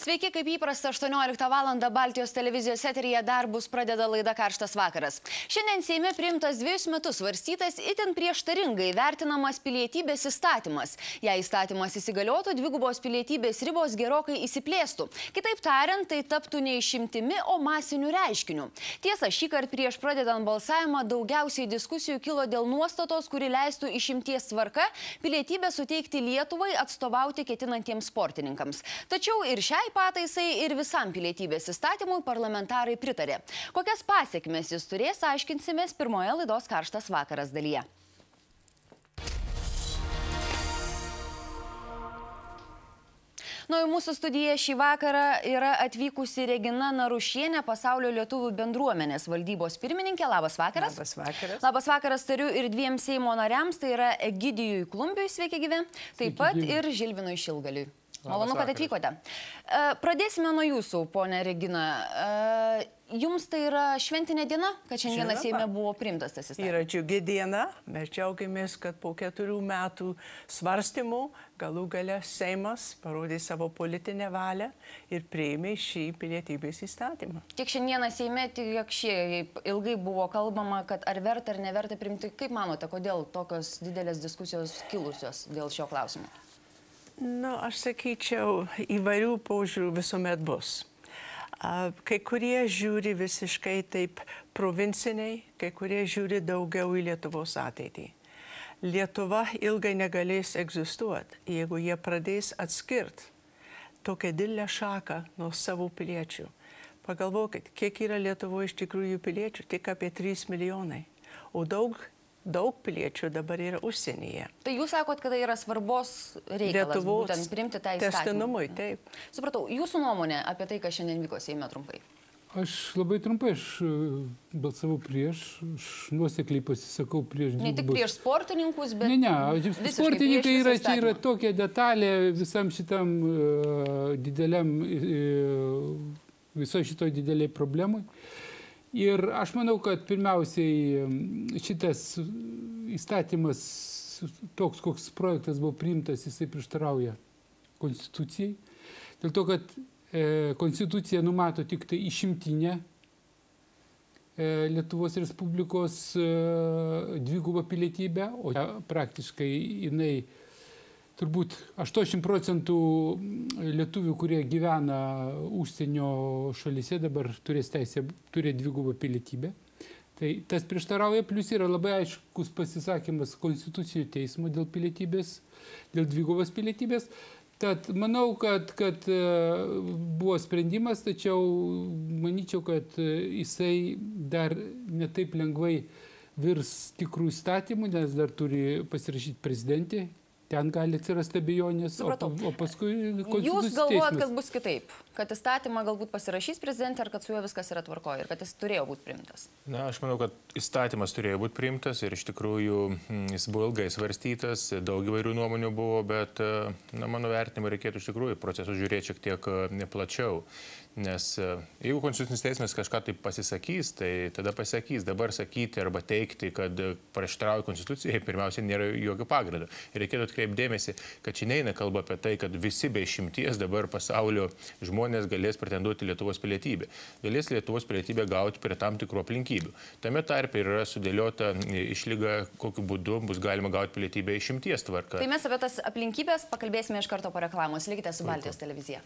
Sveiki, kaip įprasta, 18 val. Baltijos televizijos eteryje darbus pradeda laida Karštas vakaras. Šiandien Seime priimtas 2 metus svarstytas itin prieštaringai vertinamas pilietybės įstatymas. Jei įstatymas įsigaliotų, dvigubos pilietybės ribos gerokai įsiplėstų. Kitaip tariant, tai taptų ne išimtimi, o masiniu reiškiniu. Tiesa, šįkart prieš pradedant balsavimą daugiausiai diskusijų kilo dėl nuostatos, kuri leistų išimties tvarka pilietybę suteikti Lietuvai atstovauti ketinantiems sportininkams. Tačiau ir šiai pataisai ir visam pilietybės įstatymui parlamentarai pritarė. Kokias pasekmes jis turės, aiškinsimės pirmoje laidos Karštas vakaras dalyje. Į mūsų studiją šį vakarą yra atvykusi Regina Narušienė, Pasaulio lietuvių bendruomenės valdybos pirmininkė. Labas vakaras. Labas vakaras. Labas vakaras tariu ir 2 Seimo nariams, tai yra Egidijui Klumbiui, sveiki gyvi, taip pat ir Žilvinui Šilgaliui. Malonu, kad atvykote. Pradėsime nuo jūsų, ponė Regina. Jums tai yra šventinė diena, kad šiandieną Seime buvo priimtas tas įstatymas? Yra džiugi diena. Mes džiaugiamės, kad po 4 metų svarstymų galų gale Seimas parodė savo politinę valią ir priėmė šį pilietybės įstatymą. Tiek šiandieną Seime, tiek ilgai buvo kalbama, kad ar verta ar neverta priimti. Kaip manote, kodėl tokios didelės diskusijos kilusios dėl šio klausimo? Aš sakyčiau, įvairių požiūrių visuomet bus. Kai kurie žiūri visiškai taip provinciniai, kai kurie žiūri daugiau į Lietuvos ateitį. Lietuva ilgai negalės egzistuoti, jeigu jie pradės atskirti tokią didelę šaką nuo savo piliečių. Pagalvokit, kiek yra Lietuvoje iš tikrųjų piliečių, tik apie 3 milijonai, o daug piliečių dabar yra užsienyje. Tai jūs sakot, kad tai yra svarbos reikalas būtent priimti tą įstatymą. Testinumui, taip. Supratau, jūsų nuomonė apie tai, kas šiandien vyko Seime trumpai? Aš labai trumpai, balsavau prieš, aš nuosekliai pasisakau prieš dvigubos. Ne tik prieš sportininkus, bet sportininkai yra tokia detalė visam šitam dideliam, viso šitoj dideliai problemai. Ir aš manau, kad pirmiausiai šitas įstatymas, toks koks projektas buvo priimtas, jisai prieštarauja konstitucijai. Dėl to, kad konstitucija numato tik tai išimtinę Lietuvos Respublikos dvigubą pilietybę, o praktiškai jinai turbūt 80% lietuvių, kurie gyvena užsienio šalyse, dabar turės teisę turėti dvigubą pilietybę. Tai tas prieštarauja, plus yra labai aiškus pasisakymas Konstitucinio teismo dėl pilietybės, dėl dvigubos pilietybės. Tad manau, kad buvo sprendimas, tačiau manyčiau, kad jisai dar netaip lengvai virs tikrų įstatymų, nes dar turi pasirašyti prezidentė. Ten gali atsirasti abejonės, o paskui konstitucinis Jūs galvojat, teismas. kad bus kitaip? Kad įstatymą galbūt pasirašys prezidentė, ar kad su juo viskas yra tvarkoje ir kad jis turėjo būti priimtas? Aš manau, kad įstatymas turėjo būti priimtas ir iš tikrųjų jis buvo ilgai svarstytas, daug įvairių nuomonių buvo, bet mano vertinimu reikėtų iš tikrųjų procesus žiūrėti šiek tiek plačiau. Nes jeigu Konstitucinis teismas kažką taip pasisakys, tai tada pasakys. Dabar sakyti arba teikti, kad prieštarauja Konstitucijai, pirmiausia, nėra jokio pagrindo. Ir reikėtų atkreipti dėmesį, kad čia neina kalba apie tai, kad visi be išimties dabar pasaulio žmonės galės pretenduoti Lietuvos pilietybę. Galės Lietuvos pilietybę gauti prie tam tikrų aplinkybių. Tame tarpe yra sudėliota išlyga, kokiu būdu bus galima gauti pilietybę išimties tvarka. Tai mes apie tas aplinkybės pakalbėsime iš karto po reklamos. Likite su Baltijos televizija.